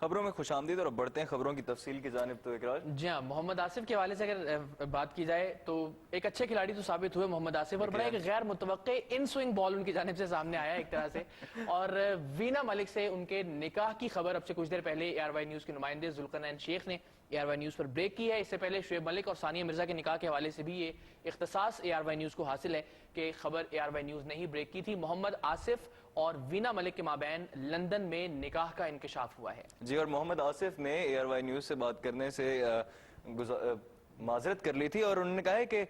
خبروں میں خوش آمدید، اور بڑھتے ہیں خبروں کی تفصیل کی جانب. تو اقرار جی ہاں، محمد آصف کے حوالے سے اگر بات کی جائے تو ایک اچھے کھلاڑی تو ثابت ہوئے محمد آصف، اور بڑا ایک غیر متوقع ان سوئنگ بال ان کی جانب سے سامنے آیا ایک طرح سے. اور وینا ملک سے ان کے نکاح کی خبر اب سے کچھ دیر پہلے اے آر وائی نیوز کے نمائندے ذوالقرنین شیخ نے اے آر وائی نیوز پر بریک کی ہے. اس سے پہلے شعیب ملک اور ثانیہ مرزا کے نکاح کے حوالے سے بھی یہ اختصاص اے آر وائی نیوز کو حاصل ہے کہ خبر اے آر وائی نیوز نے ہی بریک کی تھی. محمد آصف اور وینا ملک کے مابین لندن میں نکاح کا انکشاف ہوا ہے. جی، اور محمد آصف نے اے آر وائی نیوز سے بات کرنے سے معذرت کر لی تھی، اور انہوں نے کہا ہے کہ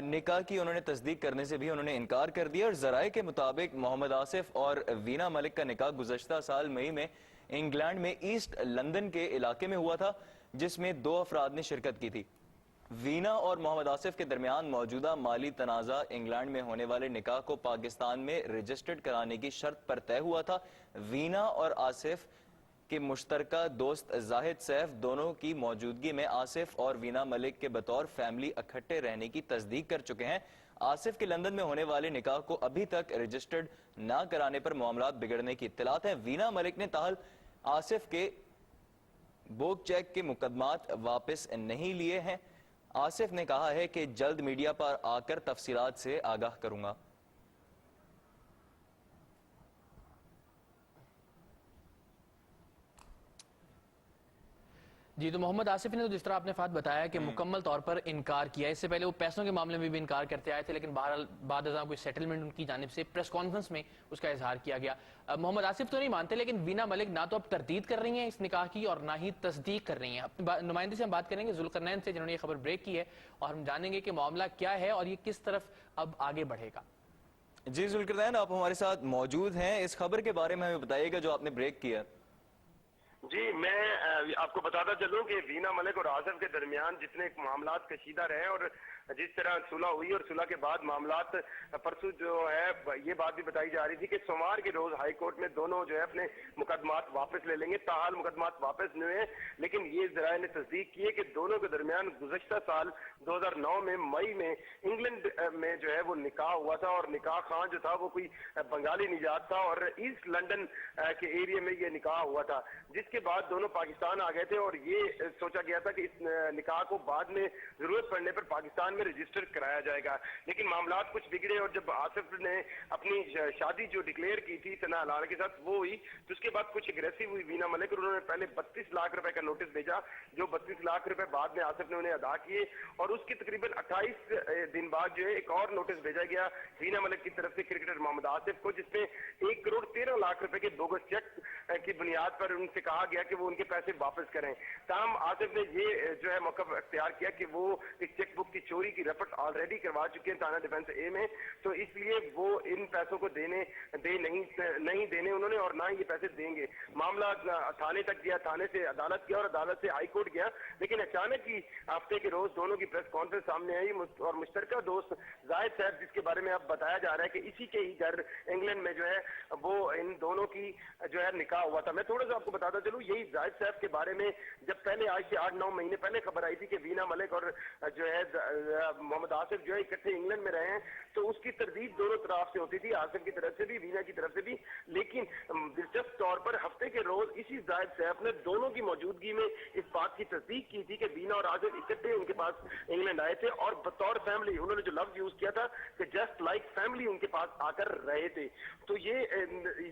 نکاح کی انہوں نے تصدیق کرنے سے بھی انہوں نے انکار کر دیا. اور ذرائع کے مطابق محمد آصف اور وینا ملک کا نکاح گزشتہ سال مئی میں انگلینڈ میں ایسٹ لندن کے علاقے میں ہوا تھا، جس میں 2 افراد نے شرکت کی تھی. وینا اور محمد آصف کے درمیان موجودہ مالی تنازع انگلینڈ میں ہونے والے نکاح کو پاکستان میں رجسٹرڈ کرانے کی شرط پر طے ہوا تھا. وینا اور آصف کے مشترکہ دوست زاہد سیف دونوں کی موجودگی میں آصف اور وینا ملک کے بطور فیملی اکٹھے رہنے کی تصدیق کر چکے ہیں. آصف کے لندن میں ہونے والے نکاح کو ابھی تک رجسٹرڈ نہ کرانے پر معاملات بگڑنے کی اطلاعات ہیں. وینا ملک نے تاحال آصف کے بوک چیک کے مقدمات واپس نہیں لیے ہیں. آصف نے کہا ہے کہ جلد میڈیا پر آ کر تفصیلات سے آگاہ کروں گا. جی، تو محمد آصف نے تو جس طرح آپ نے فات بتایا کہ مکمل طور پر انکار کیا. اس سے پہلے وہ پیسوں کے معاملے میں بھی انکار کرتے آئے تھے، لیکن بہرحال بعد ازاں کوئی سیٹلمنٹ ان کی جانب سے پریس کانفرنس میں اس کا اظہار کیا گیا. محمد آصف تو نہیں مانتے، لیکن وینا ملک نہ تو اب تردید کر رہی ہیں اس نکاح کی اور نہ ہی تصدیق کر رہی ہیں. اپنے نمائندے سے ہم بات کریں گے ذوالقرنین سے، جنہوں نے یہ خبر بریک کی ہے، اور ہم جانیں گے کہ معاملہ کیا ہے اور یہ کس طرف اب آگے بڑھے گا. جی ذوالقرنین، آپ ہمارے ساتھ موجود ہیں. اس خبر کے بارے میں ہمیں بتائیے گا جو آپ نے بریک کیا. جی، میں آپ کو بتاتا چلوں کہ وینا ملک اور آصف کے درمیان جتنے معاملات کشیدہ رہے اور جس طرح صلح ہوئی، اور صلح کے بعد معاملات پرسوں جو ہے یہ بات بھی بتائی جا رہی تھی کہ سوموار کے روز ہائی کورٹ میں دونوں جو ہے اپنے مقدمات واپس لے لیں گے. تاحال مقدمات واپس نہیں ہوئے، لیکن یہ ذرائع نے تصدیق کی ہے کہ دونوں کے درمیان گزشتہ سال 2009 میں مئی میں انگلینڈ میں جو ہے وہ نکاح ہوا تھا، اور نکاح خان جو تھا وہ کوئی بنگالی نژاد تھا، اور ایسٹ لندن کے ایریا میں یہ نکاح ہوا تھا. جس کے بعد دونوں پاکستان آ گئے تھے، اور یہ سوچا گیا تھا کہ اس نکاح کو بعد میں ضرورت پڑنے پر پاکستان میں رجسٹر کرایا جائے گا. لیکن معاملات کچھ بگڑے، اور جب آصف نے اپنی شادی جو ڈکلیئر کی تھی ثنا الارا کے ساتھ وہ ہوئی، تو اس کے بعد کچھ اگریسو ہوئی وینا ملک، اور انہوں نے پہلے 32 لاکھ روپے کا نوٹس بھیجا، جو 32 لاکھ روپے بعد میں آصف نے انہیں ادا کیے. اور اس کے تقریباً 28 دن بعد جو ہے ایک اور نوٹس بھیجا گیا وینا ملک کی طرف سے کرکٹر محمد آصف کو، جس میں 1 کروڑ 13 لاکھ روپے کے بوگس چیک کی بنیاد پر ان سے کہا گیا کہ وہ ان کے پیسے واپس کریں. تاہم آصف نے یہ جو ہے موقف اختیار کیا کہ وہ ایک چیک بک کی چوری کی رپورٹ آلریڈی کروا چکے ہیں تھانہ ڈیفنس اے میں، تو اس لیے وہ ان پیسوں کو نہیں دینے انہوں نے، اور نہ ہی یہ پیسے دیں گے. معاملہ تھانے تک گیا، تھانے سے عدالت گیا، اور عدالت سے ہائی کورٹ گیا. لیکن اچانک ہی ہفتے کے روز دونوں کی پریس کانفرنس سامنے آئی، اور مشترکہ دوست زاہد صاحب، جس کے بارے میں اب بتایا جا رہا ہے کہ اسی کے ہی گھر انگلینڈ میں جو ہے وہ ان دونوں کی جو ہے نکاح ہوا تھا. میں تھوڑا سا آپ کو بتاتا چلوں، یہی زاہد صاحب کے بارے میں جب پہلے آج سے 8-9 مہینے پہلے خبر آئی تھی کہ وینا ملک اور جو ہے محمد آصف جو ہے اکٹھے انگلینڈ میں رہے ہیں، تو اس کی تردید دونوں طرف سے ہوتی تھی، آصف کی طرف سے بھی، وینا کی طرف سے بھی. لیکن دلچسپ طور پر ہفتے کے روز اسی زاہد صاحب نے دونوں کی موجودگی میں اس بات کی تصدیق کی تھی کہ وینا اور آصف اکٹھے ان کے پاس انگلینڈ آئے تھے، اور بطور فیملی انہوں نے جو لفظ یوز کیا تھا کہ جسٹ لائک فیملی ان کے پاس آ کر رہے تھے. تو یہ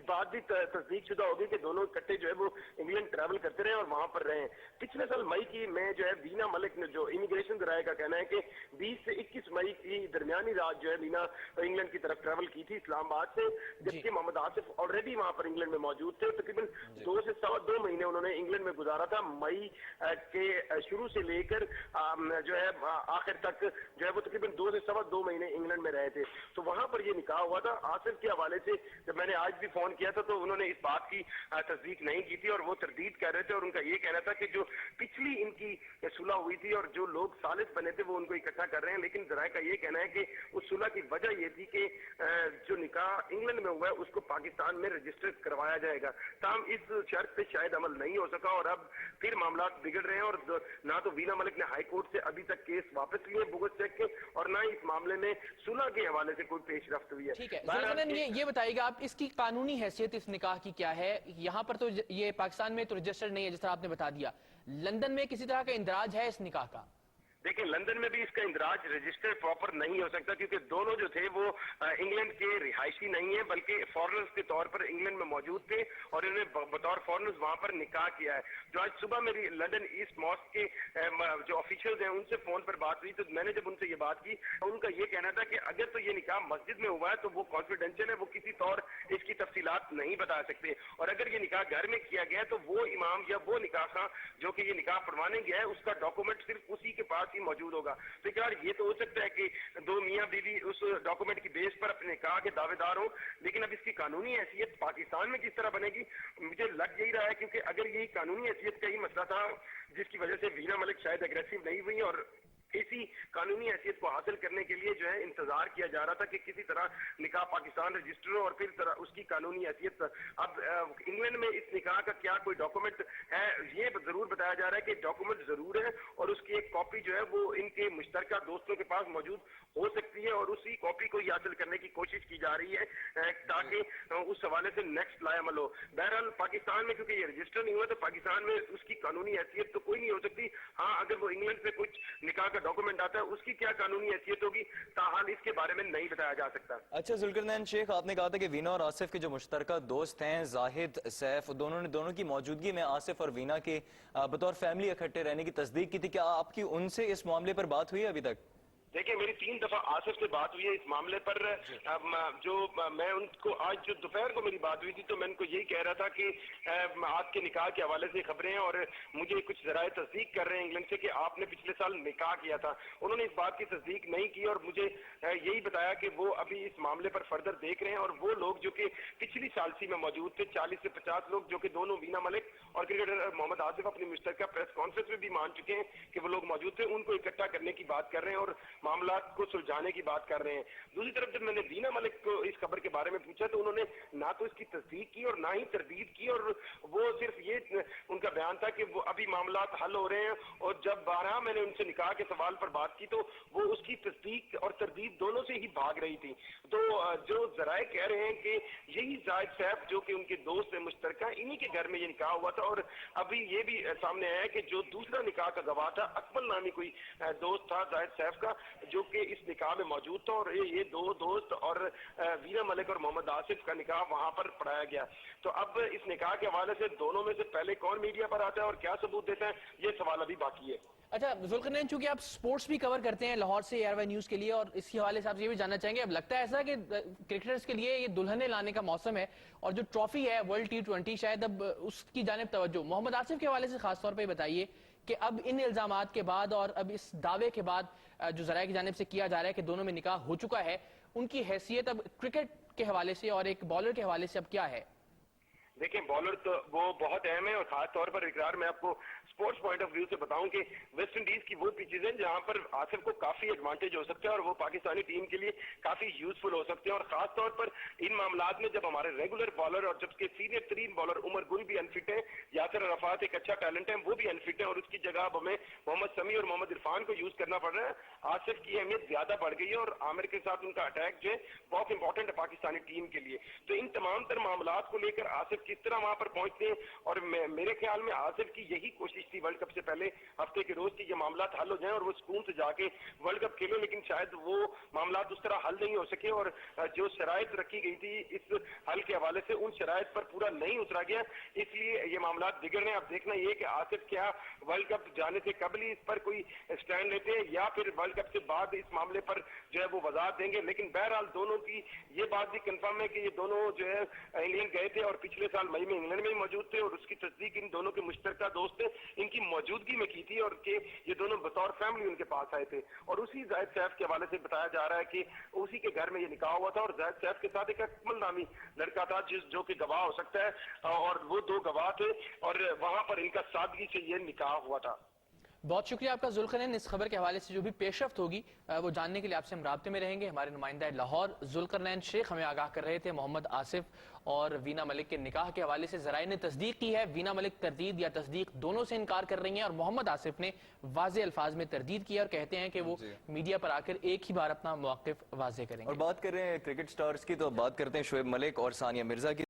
بات بھی تصدیق شدہ ہوگی کہ دونوں اکٹھے جو ہے وہ انگلینڈ ٹریول کرتے رہے اور وہاں پر رہے. پچھلے سال مئی کی میں جو ہے وینا ملک نے جو امیگریشن ذرائع کا کہنا ہے کہ 20 سے 21 مئی کی درمیانی رات جو ہے وینا انگلینڈ کی طرف ٹریول کی تھی اسلام آباد سے، جبکہ محمد آصف آلریڈی وہاں پر انگلینڈ میں موجود تھے. تقریباً 2 سے 2.25 مہینے انہوں نے انگلینڈ میں گزارا تھا. مئی کے شروع سے لے کر جو ہے آخر تک جو ہے وہ تقریباً 2 سے 2.25 مہینے انگلینڈ میں رہے تھے. تو وہاں پر یہ نکاح ہوا تھا. آصف کے حوالے سے جب میں نے آج بھی فون کیا تھا تو انہوں نے اس بات کی تصدیق نہیں کی تھی، اور وہ تردید کر رہے تھے، اور ان کا یہ کہنا تھا کہ جو پچھلی ان کی صلح ہوئی تھی اور جو لوگ ثالث بنے تھے وہ ان کو اکٹھا کر رہے ہیں. لیکن ذرائع کا یہ کہنا ہے کہ اس صلح کی وجہ یہ تھی کہ جو نکاح انگلینڈ میں ہوا ہے اس کو پاکستان میں رجسٹر کروایا جائے گا. تاہم اس شرط پہ شاید عمل نہیں ہو سکا، اور اب پھر معاملات بگڑ رہے ہیں. اور نہ تو وینا ملک نے ہائی کورٹ سے ابھی تک کیس واپس لیے بوگس چیک کے، اور نہ ہی इस मामले में सुलह के हवाले से कोई पेशरफ्त हुई है। ठीक है जुल्फिकार, ये बताइएगा आप इसकी कानूनी हैसियत इस निकाह की क्या है? यहाँ पर तो ये पाकिस्तान में तो रजिस्टर्ड नहीं है जिस तरह आपने बता दिया, लंदन में किसी तरह का इंदराज है इस निकाह का? देखिए, लंदन में भी इसका इंदराज रजिस्टर्ड प्रॉपर नहीं हो सकता, क्योंकि दोनों जो थे वो इंग्लैंड के रिहायशी नहीं है, बल्कि फॉरेनर्स के तौर पर इंग्लैंड में मौजूद थे और इन्होंने बतौर फॉरेनर्स वहां पर निकाह किया है। जो आज सुबह मेरी लंदन ईस्ट मॉस्क के जो ऑफिशियल्स हैं उनसे फोन पर बात हुई, तो मैंने जब उनसे ये बात की, उनका ये कहना था कि अगर तो ये निकाह मस्जिद में हुआ है तो वो कॉन्फिडेंशियल है, वो किसी तौर इसकी तफसीलात नहीं बता सकते, और अगर ये निकाह घर में किया गया है तो वो इमाम या वो निकाह खां जो कि ये निकाह पढ़वाने गया है उसका डॉक्यूमेंट सिर्फ उसी के पास ही मौजूद होगा। तो यार ये तो हो सकता है कि दो मियां बीवी उस डॉक्यूमेंट की बेस पर अपने निकाह के दावेदार हो, लेकिन अब इसकी कानूनी हैसियत पाकिस्तान में किस तरह बनेगी मुझे लग यही रहा है, क्योंकि अगर यही कानूनी हैसियत का ही मसला था जिसकी वजह से वीना मलिक शायद एग्रेसिव नहीं हुई और इसी कानूनी हैसियत को हासिल करने के लिए जो है इंतजार किया जा रहा था कि किसी तरह निकाह पाकिस्तान रजिस्टर हो और फिर तरह उसकी कानूनी हैसियत। अब इंग्लैंड में इस निकाह का क्या कोई डॉक्यूमेंट है, ये जरूर बताया जा रहा है कि डॉक्यूमेंट जरूर है और उसकी एक कॉपी जो है वो इनके मुश्तरका दोस्तों के पास मौजूद हो सकती है और उसी कॉपी को ही हासिल करने की कोशिश की जा रही है ताकि उस हवाले से नेक्स्ट लायामल हो। बहरहाल पाकिस्तान में क्योंकि ये रजिस्टर नहीं हुआ तो पाकिस्तान में उसकी कानूनी हैसियत तो कोई नहीं हो सकती। हाँ, अगर वो इंग्लैंड से कुछ निकाह का डॉक्यूमेंट आता है उसकी क्या कानूनी हैसियत होगी ताहाल इसके बारे में नहीं बताया जा सकता। अच्छा जुल्फिकार शेख, आपने कहा था कि वीना और आसिफ के जो मुश्तरका दोस्त हैं जाहिद सैफ, दोनों की मौजूदगी में आसिफ और वीना के बतौर फैमिली इकट्ठे रहने की तस्दीक की थी, क्या आपकी उनसे इस मामले पर बात हुई है अभी तक? देखिए, मेरी 3 दफा आसिफ से बात हुई है इस मामले पर। जो मैं उनको आज जो दोपहर को मेरी बात हुई थी तो मैं उनको यही कह रहा था कि आज के निकाह के हवाले से खबरें हैं और मुझे कुछ जराए तस्दीक कर रहे हैं इंग्लैंड से कि आपने पिछले साल निकाह किया था। उन्होंने इस बात की तस्दीक नहीं की और मुझे यही बताया कि वो अभी इस मामले पर फर्दर देख रहे हैं और वो लोग जो कि पिछली सालसी में मौजूद थे 40 से 50 लोग जो कि दोनों वीना मलिक और क्रिकेटर मोहम्मद आसिफ अपनी मुश्तरका प्रेस कॉन्फ्रेंस में भी मान चुके हैं कि वो लोग मौजूद थे, उनको इकट्ठा करने की बात कर रहे हैं और मामला को सुलझाने की बात कर रहे हैं। दूसरी तरफ जब मैंने वीना मलिक को इस खबर के बारे में पूछा तो उन्होंने ना तो इसकी तस्दीक की और ना ही तरदीद की और वो सिर्फ ये उनका बयान था कि वो अभी मामला हल हो रहे हैं और जब 12 मैंने उनसे निकाह के सवाल पर बात की तो वो उसकी तस्दीक और तरदीद दोनों से ही भाग रही थी। तो जो जराए कह रहे हैं कि यही जाहिद सैफ जो कि उनके दोस्त है मुश्तरका, इन्हीं के घर में ये निकाह हुआ था और अभी ये भी सामने आया कि जो दूसरा निकाह का गवाह था अकमल नामी कोई दोस्त था जाहिद सैफ का जो कि इस निकाह में मौजूद था और ये दो दोस्त और वीना मलिक और मोहम्मद आसिफ का निकाह वहां पर पढ़ाया गया। तो अब इस निकाह के हवाले से दोनों में से पहले कौन मीडिया पर आता है और क्या सबूत देता है ये सवाल अभी बाकी है। अच्छा जुल्फिकार, चूंकि आप स्पोर्ट्स भी कवर करते हैं लाहौर से एयरवाई न्यूज के लिए और इसके हवाले से आप ये भी जानना चाहेंगे, अब लगता है ऐसा कि क्रिकेटर्स के लिए ये दुल्हने लाने का मौसम है और जो ट्रॉफी है वर्ल्ड T20 शायद अब उसकी जानिब तवज्जो मोहम्मद आसिफ के हवाले से खासतौर पर बताइए कि अब इन इल्जामात के बाद और अब इस दावे के बाद जो जराये की जानिब से किया जा रहा है कि दोनों में निकाह हो चुका है, उनकी हैसियत अब क्रिकेट के हवाले से और एक बॉलर के हवाले से अब क्या है? देखिए, बॉलर तो वो बहुत अहम है और खास तौर पर इकरार मैं आपको स्पोर्ट्स पॉइंट ऑफ व्यू से बताऊं कि वेस्ट इंडीज की वो पिचेज हैं जहां पर आसिफ को काफी एडवांटेज हो सकता है और वो पाकिस्तानी टीम के लिए काफी यूजफुल हो सकते हैं और खास तौर पर इन मामलात में जब हमारे रेगुलर बॉलर और जबकि सीनियर तरीन बॉलर उमर गुल भी अनफिट है, यासिर अराफात एक अच्छा टैलेंट है वो भी अनफिट है और उसकी जगह अब हमें मोहम्मद शमी और मोहम्मद इरफान को यूज करना पड़ रहा है। आसिफ की अहमियत ज्यादा बढ़ गई है और आमिर के साथ उनका अटैक जो है बहुत इंपॉर्टेंट है पाकिस्तानी टीम के लिए। तो इन तमाम तर मामलात को लेकर आसिफ किस तरह वहां पर पहुंचते हैं और मेरे ख्याल में आसिफ की यही कोशिश थी वर्ल्ड कप से पहले हफ्ते के रोज की ये मामला हल हो जाए और वो सुकून से जाके वर्ल्ड कप खेले, लेकिन शायद वो मामला उस तरह हल नहीं हो सके और जो शराइत रखी गई थी इस हल के हवाले से उन शराइत पर पूरा नहीं उतरा गया, इसलिए ये मामला बिगड़ रहे हैं। अब देखना ये कि आसिफ क्या वर्ल्ड कप जाने से कबल ही इस पर कोई स्टैंड लेते हैं या फिर वर्ल्ड कप से बाद इस मामले पर जो है वो वजाहत देंगे। लेकिन बहरहाल दोनों की ये बात भी कंफर्म है कि ये दोनों जो है इंग्लैंड गए थे और पिछले साल मई में इंग्लैंड में मौजूद थे और उसकी तस्दीक इन दोनों के मुश्तरका दोस्त थे इनकी मौजूदगी में की थी और कि ये दोनों बतौर फैमिली उनके पास आए थे और उसी जाहिद सैफ के हवाले से बताया जा रहा है कि उसी के घर में ये निकाह हुआ था और जाहिद सैफ के साथ एक अकमल नामी लड़का था जो कि गवाह हो सकता है और वो 2 गवाह थे और वहां पर इनका सादगी से ये निकाह हुआ था। बहुत शुक्रिया आपका जुल्करनैन। इस खबर के हवाले से जो भी पेशरफ्त होगी वो जानने के लिए आपसे हम राब्ते में रहेंगे। हमारे नुमाइंदा लाहौर जुल्करनैन शेख हमें आगाह कर रहे थे मोहम्मद आसिफ और वीना मलिक के निकाह के हवाले से। ज़राए ने तस्दीक की है, वीना मलिक तरदीद या तस्दीक दोनों से इनकार कर रही हैं और मोहम्मद आसिफ ने वाज़े अल्फाज में तरदीद की और कहते हैं कि वो मीडिया पर आकर एक ही बार अपना मौक़िफ़ वाज़े करेंगे। और बात कर रहे हैं क्रिकेट स्टार्स की, तो बात करते हैं शोएब मलिक और सानिया मिर्जा की।